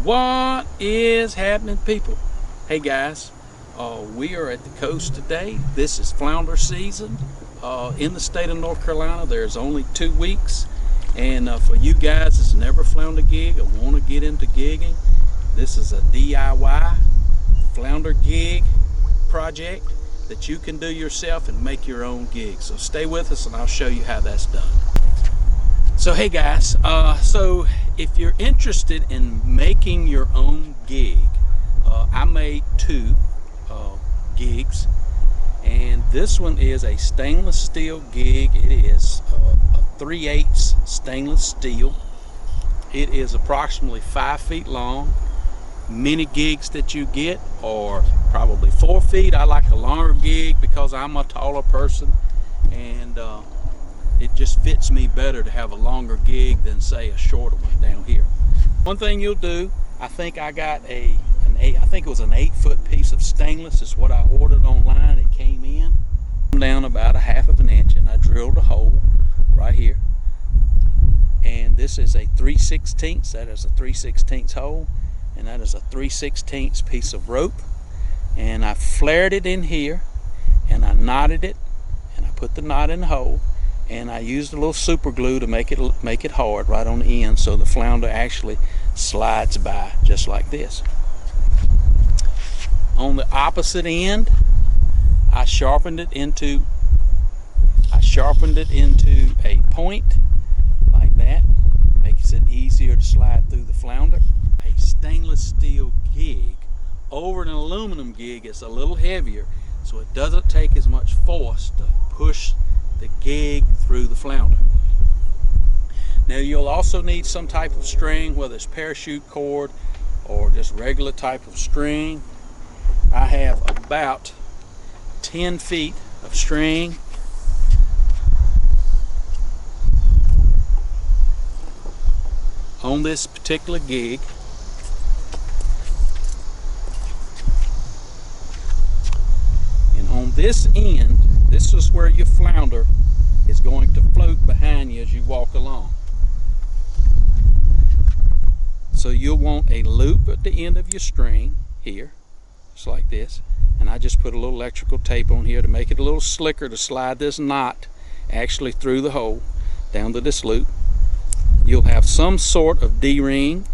What is happening, people? Hey guys, we are at the coast today. This is flounder season in the state of North Carolina. There's only 2 weeks, and for you guys that's never floundered a gig or want to get into gigging, this is a DIY flounder gig project that you can do yourself and make your own gig. So stay with us and I'll show you how that's done. So hey guys, so if you're interested in making your own gig, I made 2 gigs, and this one is a stainless steel gig. It is a 3/8 stainless steel. It is approximately 5 feet long. Many gigs that you get are probably 4 feet. I like a longer gig because I'm a taller person, and it just fits me better to have a longer gig than say a shorter one down here. One thing you'll do, I think I got I think it was an 8-foot piece of stainless is what I ordered online. It came in down about 1/2 inch, and I drilled a hole right here. And this is a 3/16. That is a 3/16 hole, and that is a 3/16 piece of rope. And I flared it in here, and I knotted it, and I put the knot in the hole. And I used a little super glue to make it hard right on the end, so the flounder actually slides by just like this. On the opposite end, I sharpened it into a point like that. Makes it easier to slide through the flounder. A stainless steel gig over an aluminum gig is a little heavier, so it doesn't take as much force to push the gig through the flounder. Now you'll also need some type of string, whether it's parachute cord or just regular type of string. I have about 10 feet of string. On this particular gig. And on this end, this is where your flounder is going to float behind you as you walk along. So you'll want a loop at the end of your string here, just like this. And I just put a little electrical tape on here to make it a little slicker to slide this knot actually through the hole down to this loop. You'll have some sort of D-ring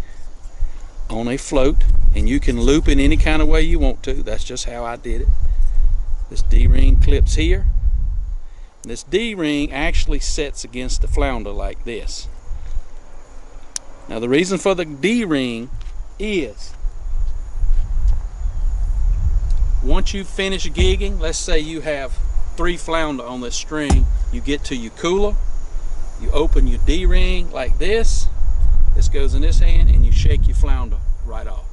on a float, and you can loop it any kind of way you want to. That's just how I did it. This D-ring clips here. This D-ring actually sets against the flounder like this. Now the reason for the D-ring is once you finish gigging, let's say you have 3 flounder on this string, you get to your cooler, you open your D-ring like this, this goes in this hand, and you shake your flounder right off.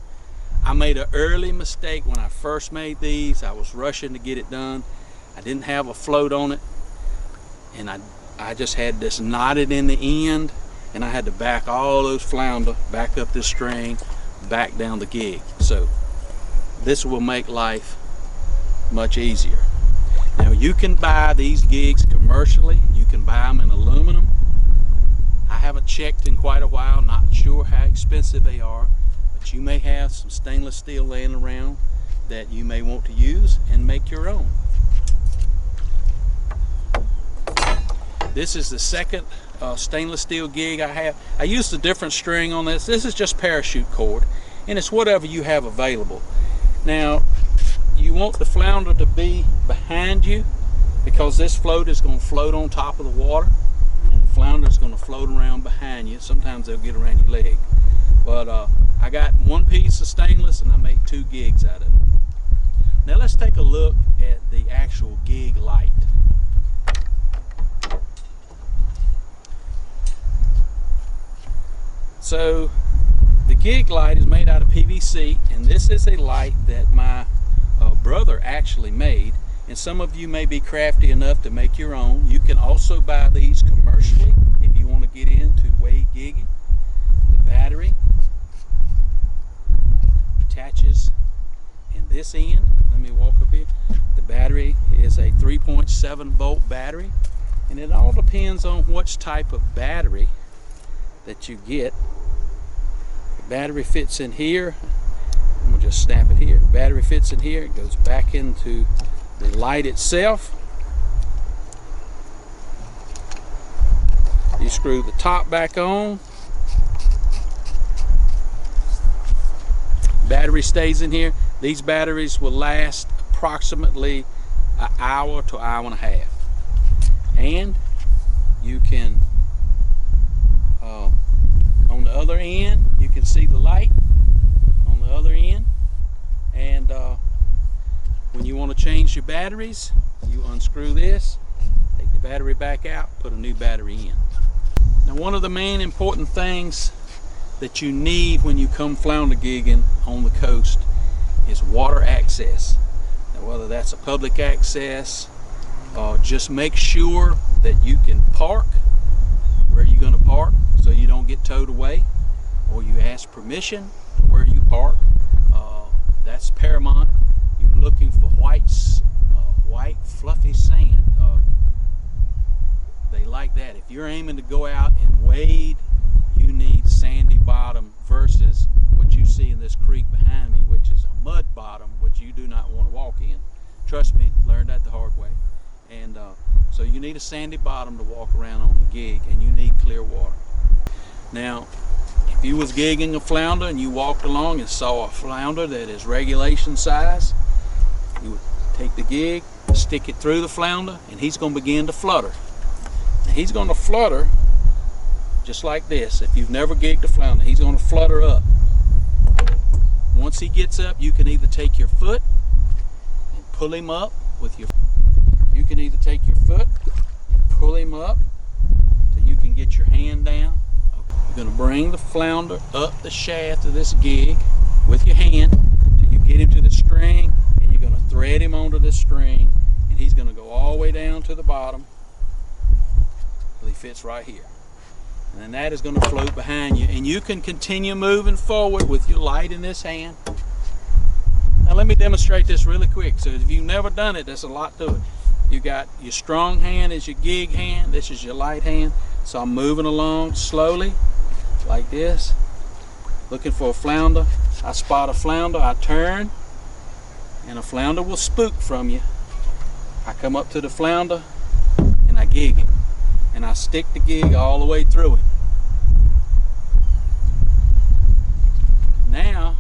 I made an early mistake when I first made these. I was rushing to get it done. I didn't have a float on it, and I just had this knotted in the end, and I had to back all those flounder back up this string, back down the gig. So this will make life much easier. Now you can buy these gigs commercially. You can buy them in aluminum. I haven't checked in quite a while, not sure how expensive they are, but you may have some stainless steel laying around that you may want to use and make your own. This is the second stainless steel gig I have. I used a different string on this. This is just parachute cord, and it's whatever you have available. Now you want the flounder to be behind you, because this float is going to float on top of the water, and the flounder is going to float around behind you. Sometimes they'll get around your leg, but I got 1 piece of stainless and I made 2 gigs out of it. Now let's take a look at the actual gig light. So the gig light is made out of PVC, and this is a light that my brother actually made, and some of you may be crafty enough to make your own. You can also buy these commercially if you want to get into wave gigging. The battery attaches in this end. Let me walk up here. The battery is a 3.7 volt battery, and it all depends on which type of battery that you get. Battery fits in here. I'm gonna just snap it here. Battery fits in here. It goes back into the light itself. You screw the top back on. Battery stays in here. These batteries will last approximately an hour to an hour and a half. And you can, on the other end, you can see the light on the other end. And when you want to change your batteries, you unscrew this, take the battery back out, put a new battery in. Now, one of the main important things that you need when you come flounder gigging on the coast is water access. Now, whether that's a public access, just make sure that you can park where you're going to park so you don't get towed away, or you ask permission to where you park. That's paramount. You're looking for white fluffy sand. They like that. If you're aiming to go out and wade, you need sandy bottom versus what you see in this creek behind me, which is a mud bottom, which you do not want to walk in. Trust me, learned that the hard way. And so you need a sandy bottom to walk around on a gig, and you need clear water. Now, if you was gigging a flounder and you walked along and saw a flounder that is regulation size, you would take the gig, stick it through the flounder, and he's going to begin to flutter. Now, he's going to flutter just like this. If you've never gigged a flounder, he's going to flutter up. Once he gets up, you can either take your foot and pull him up with your. You can either take your foot and pull him up so you can get your hand down. You're going to bring the flounder up the shaft of this gig with your hand till you get him to the string, and you're going to thread him onto this string, and he's going to go all the way down to the bottom till he fits right here. And then that is going to float behind you, and you can continue moving forward with your light in this hand. Now let me demonstrate this really quick. So if you've never done it, there's a lot to it. You got your strong hand is your gig hand. This is your light hand. So I'm moving along slowly like this, looking for a flounder. I spot a flounder, I turn, and a flounder will spook from you. I come up to the flounder and I gig him, and I stick the gig all the way through it. Now,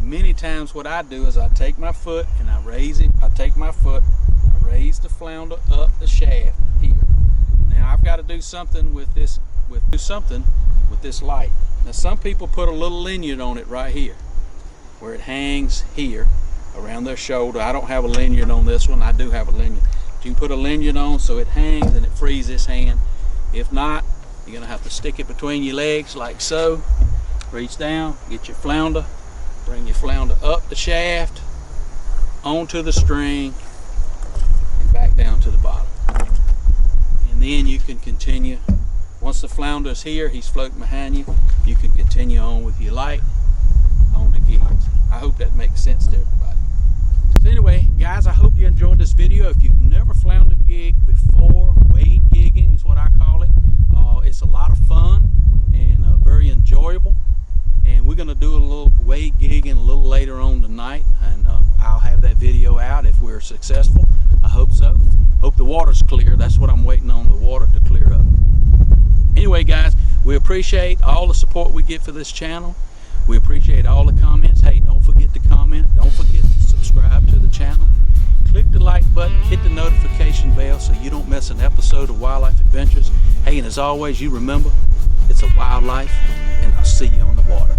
many times what I do is I take my foot and I raise him. I take my foot, I raise the flounder up the shaft here. Now I've got to do something with this, with this light. Now some people put a little lanyard on it right here, where it hangs here around their shoulder. I don't have a lanyard on this one. I do have a lanyard. You can put a lanyard on so it hangs and it frees this hand. If not, you're gonna have to stick it between your legs like so. Reach down, get your flounder, bring your flounder up the shaft, onto the string, and back down to the bottom. And then you can continue. Once the flounder is here, he's floating behind you, you can continue on with your light on the gigs. I hope that makes sense to everybody. So anyway, guys, I hope you enjoyed this video. If you've never flounder gigged before, wade gigging is what I call it. It's a lot of fun and very enjoyable. And we're going to do a little wade gigging a little later on tonight, and I'll have that video out if we're successful. I hope so. Hope the water's clear. That's what I'm waiting on, the water to clear up. Anyway, guys, we appreciate all the support we get for this channel. We appreciate all the comments. Hey, don't forget to comment. Don't forget to subscribe to the channel. Click the like button, hit the notification bell so you don't miss an episode of Wildlife Adventures. Hey, and as always, you remember, it's a wildlife, and I'll see you on the water.